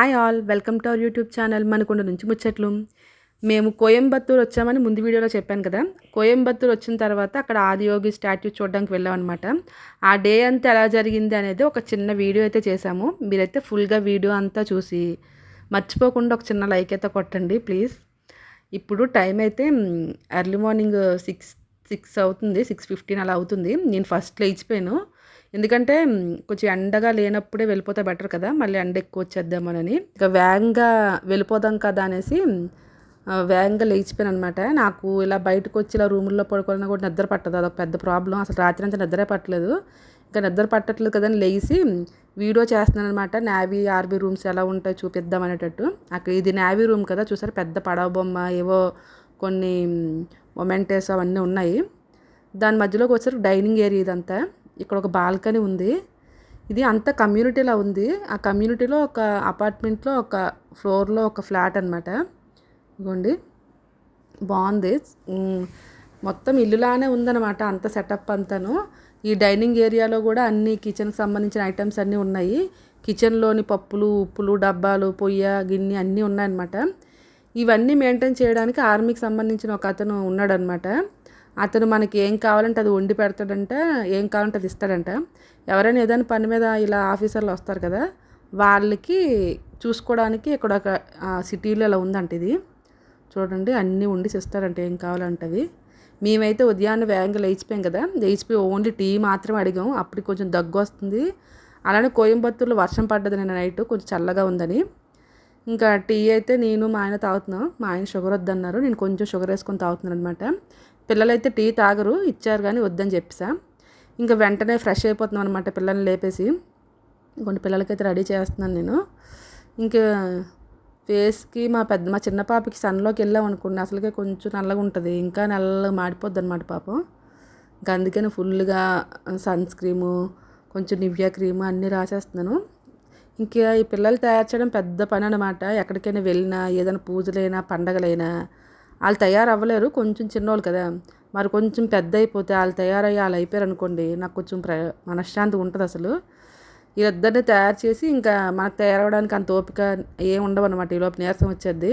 Hi all, welcome to our YouTube channel Manakonda నుంచి ముచ్చట్లు. మేము కోయంబత్తూర్ వచ్చామని ముందు వీడియోలో చెప్పాను కదా. కోయంబత్తూర్ వచ్చిన తర్వాత అక్కడ ఆదియోగి స్టాట్యూ చూడడానికి వెళ్ళామన్నమాట. ఆ డే అంతా ఎలా జరిగింది అనేది ఒక చిన్న వీడియో అయితే చేశాము. మీరైతే ఫుల్గా వీడియో అంతా చూసి మర్చిపోకుండా ఒక చిన్న లైక్ అయితే కొట్టండి ప్లీజ్. ఇప్పుడు టైం అయితే ఎర్లీ మార్నింగ్ 6 అవుతుంది, 6:15 అలా అవుతుంది. నేను ఫస్ట్ లేచిపోయాను, ఎందుకంటే కొంచెం ఎండగా లేనప్పుడే వెళ్ళిపోతే బెటర్ కదా, మళ్ళీ ఎండ ఎక్కువ వచ్చేద్దామని. ఇంకా వేగంగా వెళ్ళిపోదాం కదా అనేసి వేగంగా లేచిపోయాను అనమాట. నాకు ఇలా బయటకు వచ్చి ఇలా రూముల్లో పడుకోవాలన్నా కూడా నిద్ర పట్టదు, అదొక పెద్ద ప్రాబ్లం. అసలు రాత్రి అంతా నిద్రే పట్టలేదు. ఇంకా నిద్ర పట్టట్లేదు కదా అని లేచి వీడియో చేస్తున్నాను అనమాట. నేవీ ఆర్మీ రూమ్స్ ఎలా ఉంటాయో చూపిద్దాం అనేటట్టు. అక్కడ ఇది నేవీ రూమ్ కదా, చూసారు పెద్ద పడవ బొమ్మ, ఏవో కొన్ని మొమెంటోస్ అవన్నీ ఉన్నాయి. దాని మధ్యలోకి వచ్చారు డైనింగ్ ఏరియా. ఇదంతా ఇక్కడ ఒక బాల్కనీ ఉంది. ఇది అంతా కమ్యూనిటీలా ఉంది. ఆ కమ్యూనిటీలో ఒక అపార్ట్మెంట్లో ఒక ఫ్లోర్లో ఒక ఫ్లాట్ అనమాట. ఇదిగోండి, బాగుంది. మొత్తం ఇల్లులానే ఉందన్నమాట అంత సెటప్ అంతాను. ఈ డైనింగ్ ఏరియాలో కూడా అన్ని కిచెన్కి సంబంధించిన ఐటమ్స్ అన్నీ ఉన్నాయి. కిచెన్లోని పప్పులు, ఉప్పులు, డబ్బాలు, పొయ్య, గిన్నె అన్నీ ఉన్నాయన్నమాట. ఇవన్నీ మెయింటైన్ చేయడానికి ఆర్మీకి సంబంధించిన ఒక అతను ఉన్నాడనమాట. అతను మనకి ఏం కావాలంటే అది వండి పెడతాడంట, ఏం కావాలంటే అది ఇస్తాడంట. ఎవరైనా ఏదైనా పని మీద ఇలా ఆఫీసర్లు వస్తారు కదా, వాళ్ళకి చూసుకోవడానికి ఇక్కడ ఒక సిటీలో ఇలా ఉందంట. ఇది చూడండి, అన్నీ వండి ఇస్తారంట ఏం కావాలంటవి. మేమైతే ఉదయాన్నే వేగంగా లేచిపోయాం కదా, లేచిపోయి ఓన్లీ టీ మాత్రమే అడిగాం. అప్పుడు కొంచెం దగ్గు వస్తుంది. అలానే కోయంబత్తూరులో వర్షం పడ్డది నిన్న నైట్, కొంచెం చల్లగా ఉందని. ఇంకా టీ అయితే నేను మా ఆయన తాగుతున్నాం. మా ఆయన షుగర్ వద్దన్నారు, నేను కొంచెం షుగర్ వేసుకొని తాగుతున్నాను అనమాట. పిల్లలైతే టీ తాగరు, ఇచ్చారు కానీ వద్దని చెప్పేసా. ఇంకా వెంటనే ఫ్రెష్ అయిపోతున్నాం అనమాట పిల్లల్ని లేపేసి. కొన్ని పిల్లలకైతే రెడీ చేస్తున్నాను నేను. ఇంకా ఫేస్కి మా చిన్న పాపకి సన్లోకి వెళ్ళాం అనుకోండి, అసలుకే కొంచెం నల్లగా ఉంటుంది, ఇంకా నల్లగా మాడిపోద్ది అనమాట పాపం. ఇంకా అందుకని ఫుల్గా సన్ స్క్రీము, కొంచెం నివ్యా క్రీము అన్నీ రాసేస్తున్నాను. ఇంకా ఈ పిల్లలు తయారు చేయడం పెద్ద పని అనమాట. ఎక్కడికైనా వెళ్ళినా, ఏదైనా పూజలైనా పండగలైనా వాళ్ళు తయారవ్వలేరు, కొంచెం చిన్నోళ్ళు కదా. మరి కొంచెం పెద్ద అయిపోతే వాళ్ళు తయారయ్యి వాళ్ళు అయిపోయారు అనుకోండి, నాకు కొంచెం మనశ్శాంతి ఉంటుంది అసలు. వీళ్ళిద్దరిని తయారు చేసి ఇంకా మనకు తయారవడానికి అంత ఓపిక ఏం ఉండవు అనమాట. ఈలోపు నీరసం వచ్చేది.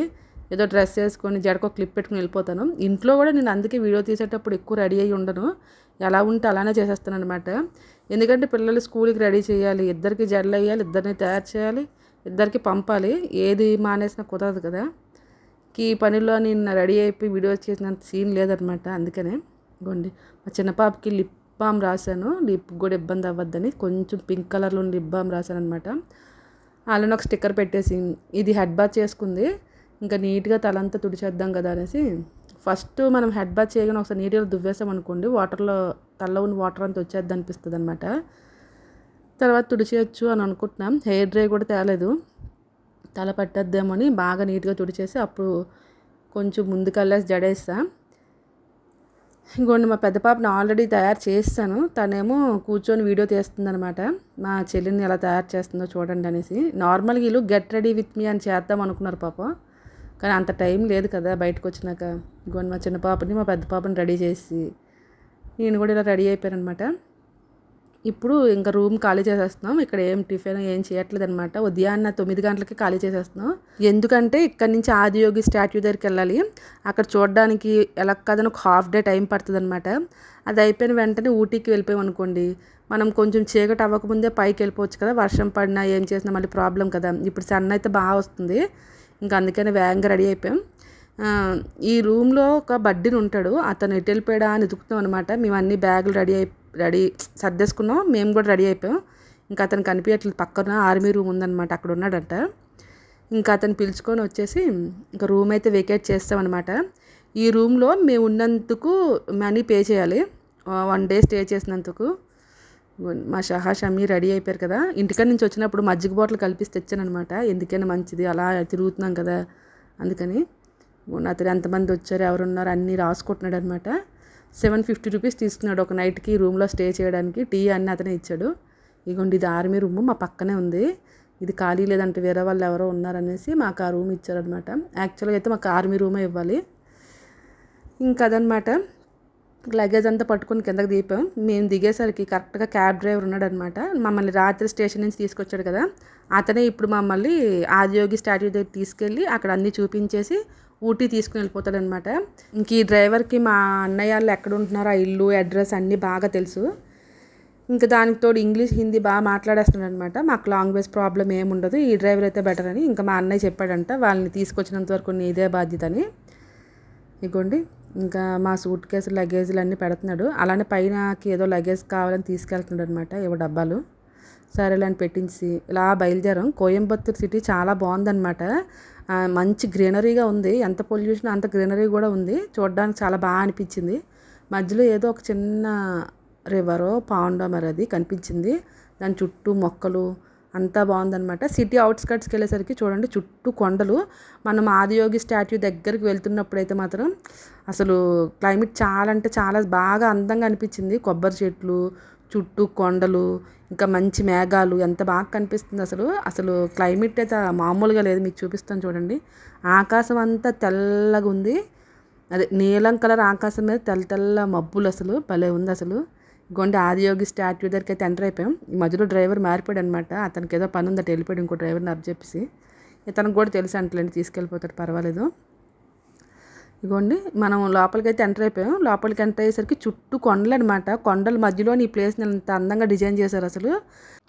ఏదో డ్రెస్ వేసుకొని జడకో క్లిప్ పెట్టుకుని వెళ్ళిపోతాను. ఇంట్లో కూడా నేను అందుకే వీడియో తీసేటప్పుడు ఎక్కువ రెడీ అయ్యి ఉండను, ఎలా ఉంటే అలానే చేసేస్తాను అనమాట. ఎందుకంటే పిల్లలు స్కూల్కి రెడీ చేయాలి, ఇద్దరికి జడలు వేయాలి, ఇద్దరిని తయారు చేయాలి, ఇద్దరికి పంపాలి. ఏది మానేసినా కుదరదు కదా. ఈ పనిలో నేను రెడీ అయిపోయి వీడియో చేసినంత సీన్ లేదనమాట. అందుకనే ఇగోండి, మా చిన్న పాపకి లిప్ బామ్ రాశాను, లిప్ కూడా ఇబ్బంది అవ్వద్దని కొంచెం పింక్ కలర్లో లిప్ బామ్ రాశాను అనమాట. అలానే ఒక స్టిక్కర్ పెట్టేసి ఇది హెడ్ బాత్ చేసుకుంది. ఇంకా నీట్గా తలంతా తుడిచేద్దాం కదా అనేసి ఫస్ట్ మనం హెడ్ బాత్ చేయగానే ఒకసారి నీట్గా దువ్వేసాం అనుకోండి, వాటర్లో తల్ల ఉన్న వాటర్ అంతా వచ్చేద్ది అనిపిస్తుంది అనమాట. తర్వాత తుడిచేయచ్చు అని అనుకుంటున్నాం. హెయిర్ డ్రై కూడా తేలేదు, తల పట్టేద్దామని బాగా నీట్గా తుడిచేసి అప్పుడు కొంచెం ముందుకెళ్ళేసి జడేస్తా. ఇంకోండి, మా పెద్ద పాపను ఆల్రెడీ తయారు చేస్తాను, తనేమో కూర్చొని వీడియో తీస్తుందనమాట. మా చెల్లిని ఎలా తయారు చేస్తుందో చూడండి అనేసి. నార్మల్గా వీళ్ళు గెట్ రెడీ విత్ మీ అని చేద్దాం అనుకున్నారు పాపం, కానీ అంత టైం లేదు కదా బయటకు వచ్చినాక. ఇంకోండి, మా చిన్న పాపని మా పెద్ద పాపని రెడీ చేసి నేను కూడా ఇలా రెడీ అయిపోయాను అనమాట. ఇప్పుడు ఇంకా రూమ్ ఖాళీ చేసేస్తున్నాం. ఇక్కడ ఏం టిఫిన్ ఏం చేయట్లేదు అనమాట. ఉదయాన్నే 9 గంటలకి ఖాళీ చేసేస్తున్నాం. ఎందుకంటే ఇక్కడ నుంచి ఆదియోగి స్టాట్యూ దగ్గరికి వెళ్ళాలి. అక్కడ చూడడానికి ఎలా కాదని ఒక హాఫ్ డే టైం పడుతుంది అనమాట. అది అయిపోయిన వెంటనే ఊటీకి వెళ్ళిపోయాం అనుకోండి, మనం కొంచెం చీకటి అవ్వకముందే పైకి వెళ్ళిపోవచ్చు కదా. వర్షం పడినా ఏం చేసినా మళ్ళీ ప్రాబ్లం కదా. ఇప్పుడు సన్ అయితే బాగా వస్తుంది, ఇంకా అందుకని వేగంగా రెడీ అయిపోయాం. ఈ రూమ్లో ఒక బడ్డీని ఉంటాడు, అతను ఎటు వెళ్ళిపోయాడా అని ఎదుగుతాం అనమాట. మేము అన్ని బ్యాగులు రెడీ సర్దేసుకున్నాం, మేము కూడా రెడీ అయిపోయాం. ఇంకా అతను కనిపించట్లేదు, పక్కన ఆర్మీ రూమ్ ఉందన్నమాట, అక్కడ ఉన్నాడంట. ఇంకా అతను పిలుచుకొని వచ్చేసి ఇంకా రూమ్ అయితే వెకేట్ చేస్తామన్నమాట. ఈ రూమ్లో మేము ఉన్నందుకు మనీ పే చేయాలి, 1 డే స్టే చేసినందుకు. మా షమీ రెడీ అయిపోయారు కదా. ఇంటికాడ నుంచి వచ్చినప్పుడు మజ్జిగ బాటిల్ కలిపి తెచ్చానమాట, ఎందుకైనా మంచిది, అలా తిరుగుతున్నాం కదా అందుకని. అతను ఎంతమంది వచ్చారు, ఎవరున్నారు అన్నీ రాసుకుంటున్నాడు అనమాట. 750 రూపీస్ తీసుకున్నాడు ఒక నైట్కి రూమ్లో స్టే చేయడానికి. టీ అన్నీ అతనే ఇచ్చాడు. ఇగోండి, ఇది ఆర్మీ రూమ్ మా పక్కనే ఉంది. ఇది ఖాళీ లేదంటే వేరే వాళ్ళు ఎవరో ఉన్నారనేసి మాకు ఆ రూమ్ ఇచ్చారనమాట. యాక్చువల్గా అయితే మాకు ఆర్మీ రూమే ఇవ్వాలి. ఇంకా అదనమాట. లగేజ్ అంతా పట్టుకొని కిందకి దిగాం. మేము దిగేసరికి కరెక్ట్గా క్యాబ్ డ్రైవర్ ఉన్నాడనమాట. మమ్మల్ని రాత్రి స్టేషన్ నుంచి తీసుకొచ్చాడు కదా, అతనే ఇప్పుడు మమ్మల్ని ఆదియోగి స్టాట్యూ దగ్గర తీసుకెళ్ళి అక్కడ అన్నీ చూపించేసి ఊటీ తీసుకుని వెళ్ళిపోతాడనమాట. ఇంక ఈ డ్రైవర్కి మా అన్నయ్య వాళ్ళు ఎక్కడ ఉంటున్నారో ఆ ఇల్లు అడ్రస్ అన్నీ బాగా తెలుసు. ఇంకా దానికి తోడు ఇంగ్లీష్ హిందీ బాగా మాట్లాడేస్తున్నాడు అనమాట. మాకు లాంగ్వేజ్ ప్రాబ్లం ఏముండదు, ఈ డ్రైవర్ అయితే బెటర్ అని ఇంకా మా అన్నయ్య చెప్పాడంట. వాళ్ళని తీసుకొచ్చినంత వరకు నీదే బాధ్యత అని. ఇగోండి ఇంకా మా సూట్ కేసులు లగేజ్లు అన్నీ పెడుతున్నాడు. అలానే పైనకి ఏదో లగేజ్ కావాలని తీసుకెళ్తున్నాడు అనమాట, ఏవో డబ్బాలు. సరేలే అని పెట్టించి ఇలా బయలుదేరాం. కోయంబత్తూర్ సిటీ చాలా బాగుందన్నమాట. మంచి గ్రీనరీగా ఉంది, ఎంత పొల్యూషన్ అంత గ్రీనరీ కూడా ఉంది. చూడడానికి చాలా బాగా అనిపించింది. మధ్యలో ఏదో ఒక చిన్న రివరో పాండో మరి అది కనిపించింది. దాని చుట్టూ మొక్కలు అంతా బాగుందనమాట. సిటీ అవుట్స్కట్స్కి వెళ్ళేసరికి చూడండి చుట్టూ కొండలు. మనం ఆదియోగి స్టాట్యూ దగ్గరికి వెళ్తున్నప్పుడైతే మాత్రం అసలు క్లైమేట్ చాలా అంటే చాలా బాగా అందంగా అనిపించింది. కొబ్బరి చెట్లు చుట్టూ కొండలు ఇంకా మంచి మేఘాలు ఎంత బాగా కనిపిస్తుంది. అసలు అసలు క్లైమేట్ అయితే మామూలుగా లేదు. మీకు చూపిస్తాను చూడండి. ఆకాశం అంతా తెల్లగా ఉంది. అదే నీలం కలర్ ఆకాశం మీద తెల్ల తెల్ల మబ్బులు, అసలు భలే ఉంది. అసలు గొండి ఆదియోగి స్టాట్యూ దగ్గరికి అయితే ఎంటర్ అయిపోయాం. ఈ మధ్యలో డ్రైవర్ మారిపోయాడు అనమాట. అతనికి ఏదో పని ఉందట, వెళ్ళిపోయాడు ఇంకో డ్రైవర్ని అప్పచెప్పేసి. ఇతనికి కూడా తెలుసు అంటలేండి, తీసుకెళ్ళిపోతాడు పర్వాలేదు. ఇగోండి మనం లోపలికి అయితే ఎంటర్ అయిపోయాం. లోపలికి ఎంటర్ అయ్యేసరికి చుట్టూ కొండలు అనమాట. కొండల మధ్యలోని ఈ ప్లేస్ని అంత అందంగా డిజైన్ చేశారు అసలు.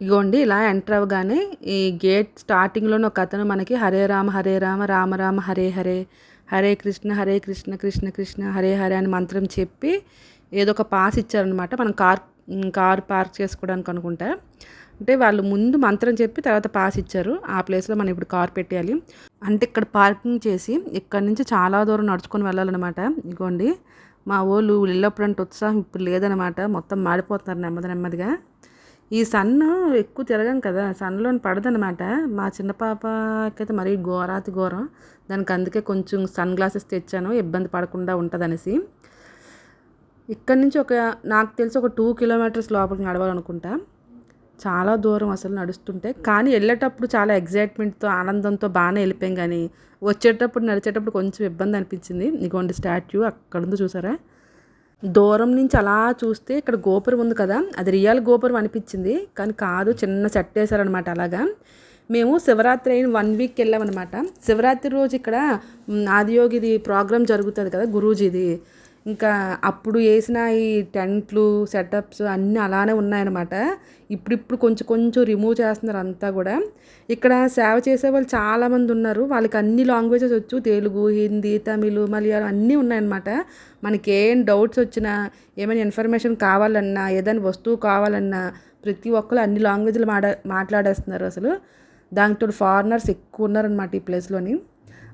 ఇగోండి ఇలా ఎంటర్ అవ్వగానే ఈ గేట్ స్టార్టింగ్లోనే ఒక అతను మనకి హరే రామ రామ రామ హరే హరే, హరే కృష్ణ కృష్ణ కృష్ణ హరే హరే అని మంత్రం చెప్పి ఏదో ఒక పాస్ ఇచ్చారనమాట. మనం కార్ పార్క్ చేసుకోవడానికి అనుకుంటా. అంటే వాళ్ళు ముందు మంత్రం చెప్పి తర్వాత పాస్ ఇచ్చారు. ఆ ప్లేస్లో మనం ఇప్పుడు కార్ పెట్టేయాలి. అంటే ఇక్కడ పార్కింగ్ చేసి ఇక్కడ నుంచి చాలా దూరం నడుచుకొని వెళ్ళాలన్నమాట. ఇగోండి మా వాళ్ళు వెళ్ళినప్పుడు అంటే ఉత్సాహం ఇప్పుడు లేదనమాట. మొత్తం మాడిపోతున్నారు నెమ్మదిగా. ఈ సన్ ఎక్కువ తిరగం కదా, సన్లోని పడదనమాట. మా చిన్న పాపకైతే మరీ ఘోరాతి ఘోరం. దానికి అందుకే కొంచెం సన్ గ్లాసెస్ తెచ్చాను, ఇబ్బంది పడకుండా ఉంటుందనేసి. ఇక్కడ నుంచి నాకు తెలిసి ఒక 2 కిలోమీటర్స్ లోపలికి నడవాలనుకుంటా. చాలా దూరం అసలు నడుస్తుంటే. కానీ వెళ్ళేటప్పుడు చాలా ఎగ్జైట్మెంట్తో ఆనందంతో బాగానే వెళ్ళిపోయాం. కానీ వచ్చేటప్పుడు నడిచేటప్పుడు కొంచెం ఇబ్బంది అనిపించింది. ఇగోండి స్టాట్యూ అక్కడ ఉంది చూసారా. దూరం నుంచి అలా చూస్తే ఇక్కడ గోపురం ఉంది కదా, అది రియల్ గోపురం అనిపించింది. కానీ కాదు, చిన్న సెట్ వేశారనమాట. అలాగా మేము శివరాత్రి అయిన 1 వీక్ వెళ్ళామన్నమాట. శివరాత్రి రోజు ఇక్కడ ఆదియోగిది ప్రోగ్రామ్ జరుగుతుంది కదా, గురూజీది. ఇంకా అప్పుడు వేసిన ఈ టెంట్లు సెటప్స్ అన్నీ అలానే ఉన్నాయన్నమాట. ఇప్పుడు కొంచెం రిమూవ్ చేస్తున్నారు అంతా కూడా. ఇక్కడ సేవ చేసే వాళ్ళు చాలామంది ఉన్నారు. వాళ్ళకి అన్ని లాంగ్వేజెస్ వచ్చు, తెలుగు హిందీ తమిళ్ మలయాళం అన్నీ ఉన్నాయన్నమాట. మనకి ఏం డౌట్స్ వచ్చినా, ఏమైనా ఇన్ఫర్మేషన్ కావాలన్నా, ఏదైనా వస్తువు కావాలన్నా ప్రతి ఒక్కరు అన్ని లాంగ్వేజ్లు మాట్లాడేస్తున్నారు. అసలు దాంతో ఫారినర్స్ ఎక్కువ ఉన్నారనమాట ఈ ప్లేస్లోని.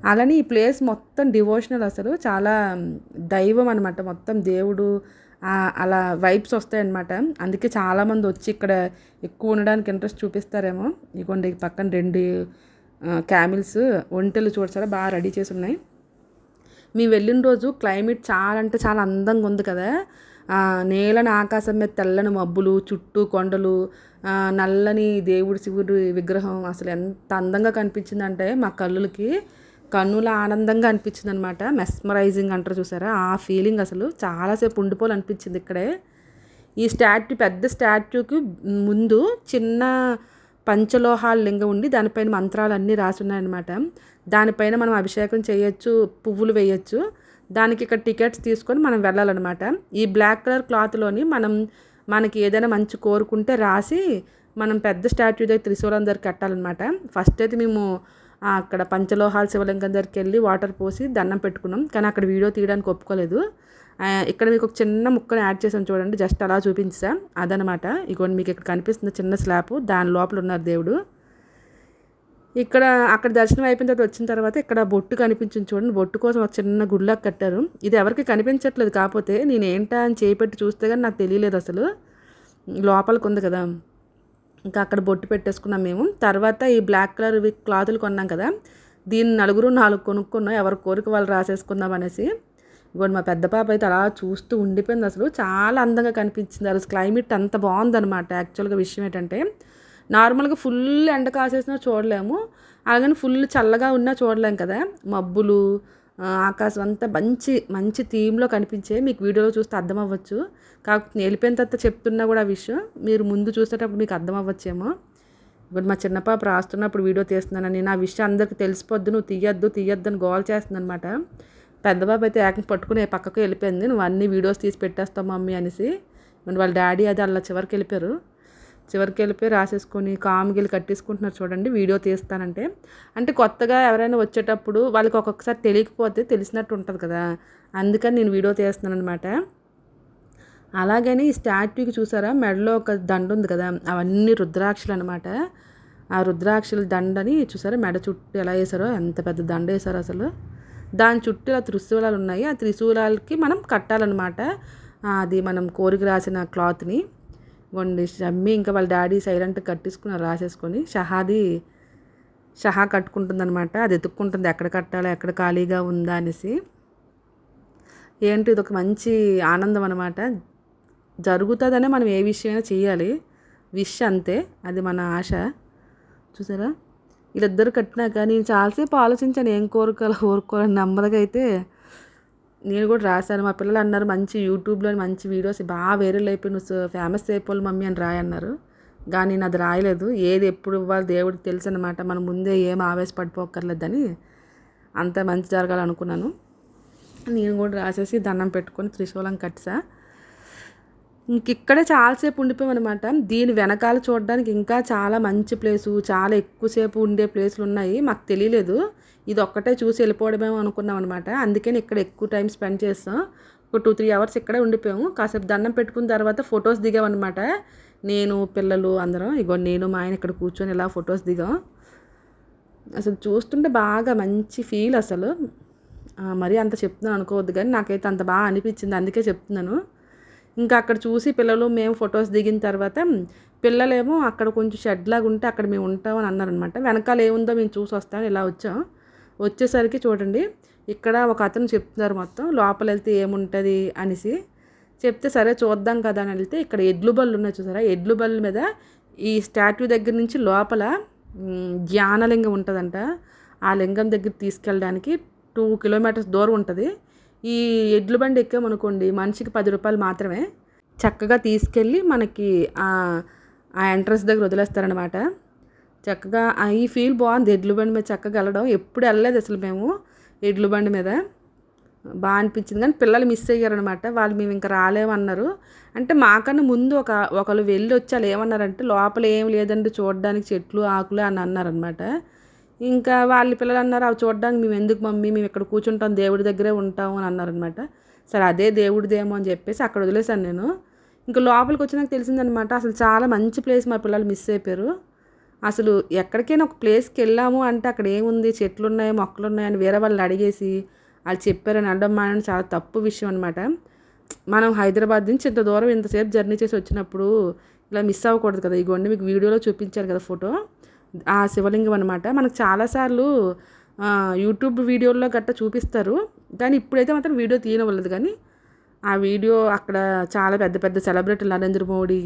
అలానే ఈ ప్లేస్ మొత్తం డివోషనల్, అసలు చాలా దైవం అనమాట. మొత్తం దేవుడు అలా వైబ్స్ వస్తాయన్నమాట. అందుకే చాలామంది వచ్చి ఇక్కడ ఎక్కువ ఉండడానికి ఇంట్రెస్ట్ చూపిస్తారేమో. ఇదిగోండి పక్కన 2 క్యామిల్స్ ఒంటెలు చూడసారా బాగా రెడీ చేసి ఉన్నాయి. మేము వెళ్ళిన రోజు క్లైమేట్ చాలా అంటే చాలా అందంగా ఉంది కదా. నీలని ఆకాశం మీద తెల్లని మబ్బులు, చుట్టూ కొండలు, నల్లని దేవుడు శివుడు విగ్రహం అసలు ఎంత అందంగా కనిపించిందంటే మా కన్నుల ఆనందంగా అనిపించింది అనమాట. మెస్మరైజింగ్ అంటారు చూసారా, ఆ ఫీలింగ్ అసలు చాలాసేపు ఉండిపోవాలనిపించింది ఇక్కడే. ఈ పెద్ద స్టాట్యూకి ముందు చిన్న పంచలోహాల లింగం ఉండి దానిపైన మంత్రాలు అన్నీ రాసి ఉన్నాయన్నమాట. దానిపైన మనం అభిషేకం చేయొచ్చు, పువ్వులు వేయచ్చు. దానికి ఇక్కడ టికెట్స్ తీసుకొని మనం వెళ్ళాలన్నమాట. ఈ బ్లాక్ కలర్ క్లాత్లోని మనకి ఏదైనా మంచి కోరుకుంటే రాసి మనం పెద్ద స్టాట్యూ దగ్గర త్రిశూలం దగ్గర కట్టాలన్నమాట. ఫస్ట్ అయితే మేము అక్కడ పంచలోహాల శివలింగం దగ్గరికి వెళ్ళి వాటర్ పోసి దండం పెట్టుకున్నాం. కానీ అక్కడ వీడియో తీయడానికి ఒప్పుకోలేదు. ఇక్కడ మీకు ఒక చిన్న ముక్కను యాడ్ చేసాను చూడండి, జస్ట్ అలా చూపించా అదనమాట. ఇగోండి మీకు ఇక్కడ కనిపిస్తుంది చిన్న స్లాబ్, దాని లోపల ఉన్నారు దేవుడు. అక్కడ దర్శనం అయిపోయిన తర్వాత వచ్చిన తర్వాత ఇక్కడ బొట్టు కనిపించింది చూడండి. బొట్టు కోసం ఒక చిన్న గుడిలాగా కట్టారు. ఇది ఎవరికి కనిపించట్లేదు, కాకపోతే నేను ఏంటా అని చేపెట్టి చూస్తే కానీ నాకు తెలియలేదు అసలు. లోపలికి ఉంది కదా, ఇంకా అక్కడ బొట్టు పెట్టేసుకున్నాం మేము. తర్వాత ఈ బ్లాక్ కలర్ క్లాతులు కొన్నాం కదా, దీన్ని 4 కొనుక్కున్నాం. ఎవరి కోరిక వాళ్ళు రాసేసుకుందాం అనేసి. ఇంకోటి మా పెద్ద పాప అయితే అలా చూస్తూ ఉండిపోయింది. అసలు చాలా అందంగా కనిపించింది. అసలు క్లైమేట్ అంత బాగుందన్నమాట. యాక్చువల్గా విషయం ఏంటంటే నార్మల్గా ఫుల్ ఎండ కాసేసినా చూడలేము, అలాగని ఫుల్ చల్లగా ఉన్నా చూడలేము కదా. మబ్బులు ఆకాశం అంతా మంచి మంచి థీమ్లో కనిపించే మీకు వీడియోలో చూస్తే అర్థం అవ్వచ్చు. కాకపోతే నేను వెళ్ళిపోయిన తర్వాత చెప్తున్నా కూడా ఆ విషయం మీరు ముందు చూసేటప్పుడు మీకు అర్థం అవ్వచ్చేమో. ఇప్పుడు మా చిన్న పాప రాస్తున్నప్పుడు వీడియో తీస్తున్నానని నా విషయం అందరికీ తెలిసిపోద్దు, నువ్వు తీయద్దు అని గోల్ చేస్తుందనమాట. పెద్ద బాబు అయితే ఏకంగా పట్టుకుని పక్కకు వెళ్ళిపోయింది, నువ్వు అన్ని వీడియోస్ తీసి పెట్టేస్తావు మమ్మీ అనేసి. వాళ్ళ డాడీ అది అలా చివరికి వెళ్ళిపోయి రాసేసుకొని కామ్గిలు కట్టేసుకుంటున్నారు చూడండి వీడియో తీస్తానంటే. అంటే కొత్తగా ఎవరైనా వచ్చేటప్పుడు వాళ్ళకి ఒక్కొక్కసారి తెలియకపోతే తెలిసినట్టు ఉంటుంది కదా, అందుకని నేను వీడియో తీస్తున్నాను అనమాట. అలాగని ఈ స్టాట్యూకి చూసారా మెడలో ఒక దండ ఉంది కదా, అవన్నీ రుద్రాక్షలు అనమాట. ఆ రుద్రాక్షల దండని చూసారా మెడ చుట్టూ ఎలా వేసారో, ఎంత పెద్ద దండ వేసారో అసలు. దాని చుట్టూ ఇలా త్రిశూలాలు ఉన్నాయి, ఆ త్రిశూలాలకి మనం కట్టాలన్నమాట. అది మనం కోరిక రాసిన క్లాత్ని వండి షమ్మి ఇంకా వాళ్ళ డాడీ సైలెంట్గా కట్టేసుకున్నారు రాసేసుకొని. షహా కట్టుకుంటుంది అనమాట, అది ఎత్తుక్కుంటుంది ఎక్కడ కట్టాలో ఎక్కడ ఖాళీగా ఉందా అనేసి. ఏంటి ఇది ఒక మంచి ఆనందం అనమాట. జరుగుతుందనే మనం ఏ విషయమైనా చేయాలి, విష్ అంతే, అది మన ఆశ. చూసారా వీళ్ళిద్దరు కట్టినాక నేను చాలాసేపు ఆలోచించాను ఏం కోరుకోవాలని. నెమ్మదిగా అయితే నేను కూడా రాశాను. మా పిల్లలు అన్నారు మంచి యూట్యూబ్లో మంచి వీడియోస్ బాగా వైరల్ అయిపోయి నువ్వు ఫేమస్ అయిపోవాలి మమ్మీ అని రాయన్నారు. కానీ నేను అది రాయలేదు. ఏది ఎప్పుడు ఇవ్వాలి దేవుడికి తెలుసు అనమాట, మనం ముందే ఏం ఆవేశపడిపోక్కర్లేదని అంత మంచి జరగాలనుకున్నాను. నేను కూడా రాసేసి దండం పెట్టుకొని త్రిశూలం కట్టా. ఇక్కడే చాలాసేపు ఉండిపోయాం అనమాట. దీని వెనకాల చూడడానికి ఇంకా చాలా మంచి ప్లేసు, చాలా ఎక్కువసేపు ఉండే ప్లేసులు ఉన్నాయి. మాకు తెలియలేదు, ఇది ఒక్కటే చూసి వెళ్ళిపోవడమేమో అనుకున్నాం అనమాట. అందుకని ఇక్కడ ఎక్కువ టైం స్పెండ్ చేస్తాం. ఒక 2-3 అవర్స్ ఇక్కడే ఉండిపోయాము. కాసేపు దండం పెట్టుకున్న తర్వాత ఫొటోస్ దిగామన్నమాట. నేను పిల్లలు అందరం, ఇగో నేను మా ఆయన ఇక్కడ కూర్చొని ఇలా ఫొటోస్ దిగాం. అసలు చూస్తుంటే బాగా మంచి ఫీల్ అసలు. మరీ అంత చెప్తున్నాను అనుకోవద్దు కానీ నాకైతే అంత బాగా అనిపించింది, అందుకే చెప్తున్నాను. ఇంకా అక్కడ చూసి పిల్లలు మేము ఫొటోస్ దిగిన తర్వాత పిల్లలేమో అక్కడ కొంచెం షెడ్ లాగా ఉంటే అక్కడ మేము ఉంటామని అన్నారనమాట. వెనకాల ఏముందో మేము చూసి వస్తామని ఇలా వచ్చేసరికి చూడండి ఇక్కడ ఒక అతను చెప్తున్నారు మొత్తం లోపల వెళ్తే ఏముంటుంది అనేసి. చెప్తే సరే చూద్దాం కదా అని వెళ్తే ఇక్కడ ఎడ్లు బళ్ళు ఉన్నాయి చూసారా, ఎడ్లు బళ్ళ మీద ఈ స్టాట్యూ దగ్గర నుంచి లోపల ధ్యానలింగం ఉంటుందంట. ఆ లింగం దగ్గర తీసుకెళ్ళడానికి 2 కిలోమీటర్స్ దూరం ఉంటుంది. ఈ ఎడ్ల బండి ఎక్కామనుకోండి మనిషికి 10 రూపాయలు మాత్రమే. చక్కగా తీసుకెళ్ళి మనకి ఆ ఎంట్రన్స్ దగ్గర వదిలేస్తారనమాట. చక్కగా ఈ ఫీల్ బాగుంది ఎడ్ల బండి మీద చక్కగా వెళ్ళడం. ఎప్పుడు వెళ్ళలేదు అసలు మేము ఎడ్ల బండి మీద, బాగా అనిపించింది. కానీ పిల్లలు మిస్ అయ్యారనమాట, వాళ్ళు మేము ఇంకా రాలేమన్నారు. అంటే మాకన్నా ముందు ఒకళ్ళు వెళ్ళి వచ్చి వాళ్ళు ఏమన్నారంటే లోపల ఏం లేదండి చూడడానికి చెట్లు ఆకులు అని అన్నారనమాట. ఇంకా వాళ్ళ పిల్లలు అన్నారు అవి చూడడానికి మేము ఎందుకు మమ్మీ, మేము ఇక్కడ కూర్చుంటాం దేవుడి దగ్గరే ఉంటాము అని అన్నారనమాట. సరే అదే దేవుడిదేమో అని చెప్పేసి అక్కడ వదిలేసాను నేను. ఇంకా లోపలికి వచ్చినాక తెలిసిందనమాట అసలు చాలా మంచి ప్లేస్, మా పిల్లలు మిస్ అయిపోయారు. అసలు ఎక్కడికైనా ఒక ప్లేస్కి వెళ్ళాము అంటే అక్కడ ఏముంది, చెట్లు ఉన్నాయి మొక్కలు ఉన్నాయని వేరే వాళ్ళని అడిగేసి వాళ్ళు చెప్పారని అనడం మానడం చాలా తప్పు విషయం అనమాట. మనం హైదరాబాద్ నుంచి ఇంత దూరం ఇంతసేపు జర్నీ చేసి వచ్చినప్పుడు ఇలా మిస్ అవ్వకూడదు కదా. ఇగోండి మీకు వీడియోలో చూపించారు కదా ఫోటో, ఆ శివలింగం అనమాట. మనకు చాలాసార్లు యూట్యూబ్ వీడియోల్లో గట్టా చూపిస్తారు కానీ ఇప్పుడైతే మాత్రం వీడియో తీయనవ్వలేదు. కానీ ఆ వీడియో అక్కడ చాలా పెద్ద పెద్ద సెలబ్రిటీలు, నరేంద్ర మోడీ,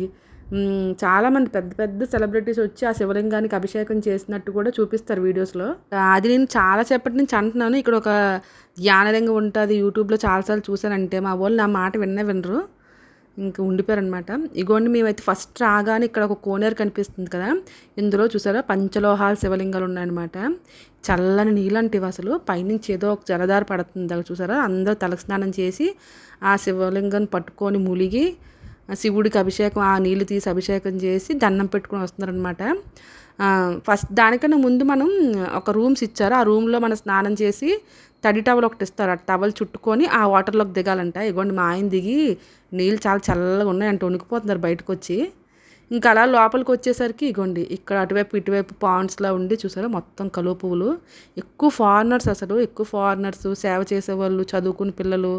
చాలామంది పెద్ద పెద్ద సెలబ్రిటీస్ వచ్చి ఆ శివలింగానికి అభిషేకం చేసినట్టు కూడా చూపిస్తారు వీడియోస్లో. అది నేను చాలా సేపటి నుంచి అంటున్నాను ఇక్కడ ఒక ధ్యానలింగం ఉంటుంది యూట్యూబ్లో చాలాసార్లు చూశానంటే మా వాళ్ళు నా మాట వినరు, ఇంకా ఉండిపోయారనమాట. ఇగోండి మేమైతే ఫస్ట్ రాగానే ఇక్కడ ఒక కోనేరు కనిపిస్తుంది కదా, ఇందులో చూసారా పంచలోహాల శివలింగాలు ఉన్నాయన్నమాట. చల్లని నీళ్ళంటివి అసలు, పైనుంచి ఏదో ఒక జలధార పడుతుంది అక్కడ చూసారా. అందరూ తలస్నానం చేసి ఆ శివలింగాన్ని పట్టుకొని ములిగి శివుడికి అభిషేకం, ఆ నీళ్ళు తీసి అభిషేకం చేసి దండం పెట్టుకొని వస్తున్నారనమాట. ఫస్ట్ దానికన్నా ముందు మనం ఒక రూమ్స్ ఇచ్చారు, ఆ రూమ్లో మనం స్నానం చేసి తడి టవల్ ఒకటి ఇస్తారు, ఆ టవల్ చుట్టుకొని ఆ వాటర్లోకి దిగాలంట. ఇగోండి మా ఆయన దిగి నీళ్ళు చాలా చల్లగా ఉన్నాయంట, వణికిపోతున్నారు బయటకు వచ్చి. ఇంకా అలా లోపలికి వచ్చేసరికి ఇగోండి ఇక్కడ అటువైపు ఇటువైపు పాండ్స్లా ఉండి చూసారా మొత్తం కలువ పువ్వులు. ఎక్కువ ఫారినర్స్ సేవ చేసేవాళ్ళు, చదువుకుని పిల్లలు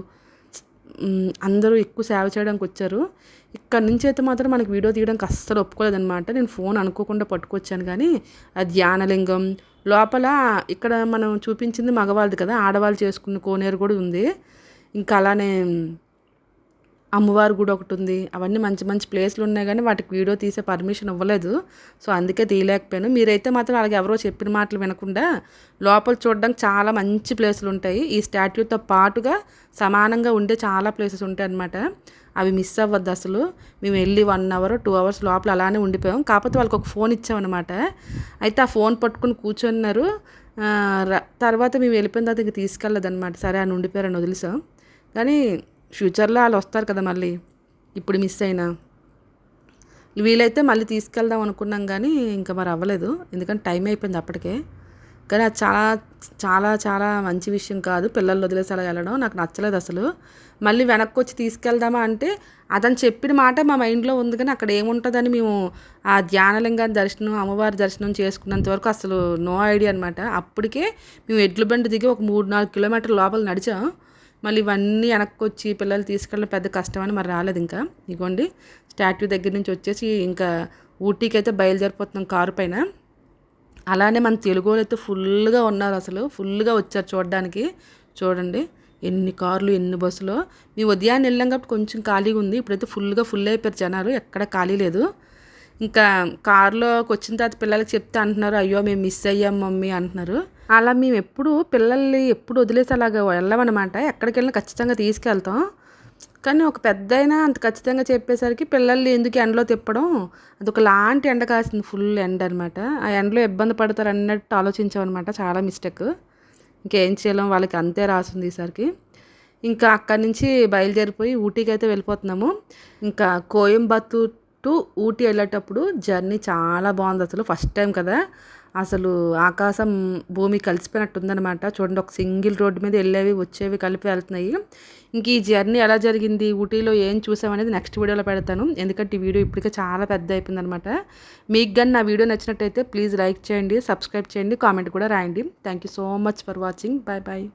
అందరూ ఎక్కువ సేవ చేయడానికి వచ్చారు. ఇక్కడ నుంచి అయితే మాత్రం మనకి వీడియో తీయడానికి అస్సలు ఒప్పుకోలేదనమాట. నేను ఫోన్ అనుకోకుండా పట్టుకొచ్చాను కానీ ఆ ధ్యానలింగం లోపల ఇక్కడ మనం చూపించింది మగవాళ్ళది కదా, ఆడవాళ్ళు చేసుకున్న కోనేరు కూడా ఉంది. ఇంకా అలానే అమ్మవారి గుడి ఒకటి ఉంది. అవన్నీ మంచి మంచి ప్లేస్లు ఉన్నాయి కానీ వాటికి వీడియో తీసే పర్మిషన్ ఇవ్వలేదు. సో అందుకే తీయలేకపోయాను. మీరైతే మాత్రం అలాగే ఎవరో చెప్పిన మాటలు వినకుండా లోపల చూడడానికి చాలా మంచి ప్లేసులు ఉంటాయి. ఈ స్టాట్యూతో పాటుగా సమానంగా ఉండే చాలా ప్లేసెస్ ఉంటాయి అన్నమాట. అవి మిస్ అవ్వద్దు అసలు. మేము వెళ్ళి 1 అవర్ 2 అవర్స్ లోపల అలానే ఉండిపోయాం. కాకపోతే వాళ్ళకి ఒక ఫోన్ ఇచ్చామన్నమాట. అయితే ఆ ఫోన్ పట్టుకుని కూర్చున్నారు. తర్వాత మేము వెళ్ళిపోయిన తర్వాత ఇంక తీసుకెళ్ళదన్నమాట. సరే అని ఉండిపోయారని వదిలేసాం. కానీ ఫ్యూచర్లో వాళ్ళు వస్తారు కదా మళ్ళీ, ఇప్పుడు మిస్ అయినా. వీలైతే మళ్ళీ తీసుకెళ్దాం అనుకున్నాం కానీ ఇంకా మరి అవ్వలేదు, ఎందుకంటే టైం అయిపోయింది అప్పటికే. కానీ అది చాలా చాలా చాలా మంచి విషయం కాదు, పిల్లలు వదిలేసి అలా వెళ్ళడం నాకు నచ్చలేదు అసలు. మళ్ళీ వెనక్కి వచ్చి తీసుకెళ్దామా అంటే అతను చెప్పిన మాట మా మైండ్లో ఉంది, కానీ అక్కడ ఏముంటుందని మేము ఆ ధ్యానలింగాన్ని దర్శనం, అమ్మవారి దర్శనం చేసుకున్నంత వరకు అసలు నో ఐడియా అనమాట. అప్పటికే మేము ఎడ్ల బండి దిగి ఒక 3-4 కిలోమీటర్ల లోపల నడిచాం. మళ్ళీ ఇవన్నీ వెనక్కి వచ్చి పిల్లలు తీసుకెళ్ళడం పెద్ద కష్టమని మరి రాలేదు. ఇంకా ఇగోండి స్టాట్యూ దగ్గర నుంచి వచ్చేసి ఇంకా ఊటీకి అయితే బయలుదేరిపోతున్నాం కారు పైన. అలానే మన తెలుగు వాళ్ళు అయితే ఫుల్గా ఉన్నారు, అసలు ఫుల్గా వచ్చారు చూడడానికి. చూడండి ఎన్ని కార్లు ఎన్ని బస్సులు. మేము ఉదయాన్నే వెళ్ళాం కాబట్టి కొంచెం ఖాళీగా ఉంది, ఇప్పుడైతే ఫుల్ అయిపోయారు జనాలు, ఎక్కడ ఖాళీ లేదు. ఇంకా కారులోకి వచ్చిన తర్వాత పిల్లలకి చెప్తే అంటున్నారు, అయ్యో మేము మిస్ అయ్యాం మమ్మీ అంటున్నారు. అలా మేము ఎప్పుడు పిల్లల్ని ఎప్పుడు వదిలేసి అలాగ వెళ్ళమన్నమాట. ఎక్కడికి వెళ్ళినా ఖచ్చితంగా తీసుకెళ్తాం. కానీ ఒక పెద్ద అయినా అంత ఖచ్చితంగా చెప్పేసరికి పిల్లల్ని ఎందుకు ఎండలో తిప్పడం, అదొక లాంటి ఎండ కాసింది, ఫుల్ ఎండ అనమాట. ఆ ఎండలో ఇబ్బంది పడతారు అన్నట్టు ఆలోచించామన్నమాట, చాలా మిస్టేక్. ఇంకేం చేయలేం, వాళ్ళకి అంతే రాసింది ఈసారికి. ఇంకా అక్కడి నుంచి బయలుదేరిపోయి ఊటీకి అయితే వెళ్ళిపోతున్నాము. ఇంకా కోయంబత్తూర్ టు ఊటీ వెళ్ళేటప్పుడు జర్నీ చాలా బాగుంది అసలు. ఫస్ట్ టైం కదా, అసలు ఆకాశం భూమి కలిసిపోయినట్టు ఉందన్నమాట. చూడండి ఒక సింగిల్ రోడ్డు మీద వెళ్ళేవి వచ్చేవి కలిపి వెళ్తున్నాయి. ఇంక ఈ జర్నీ ఎలా జరిగింది, ఊటీలో ఏం చూసామనేది నెక్స్ట్ వీడియోలో పెడతాను, ఎందుకంటే ఈ వీడియో ఇప్పటికే చాలా పెద్ద అయిపోయింది అనమాట. మీకు కానీ నా వీడియో నచ్చినట్టయితే ప్లీజ్ లైక్ చేయండి, సబ్స్క్రైబ్ చేయండి, కామెంట్ కూడా రాయండి. Thank you so much for watching. Bye bye.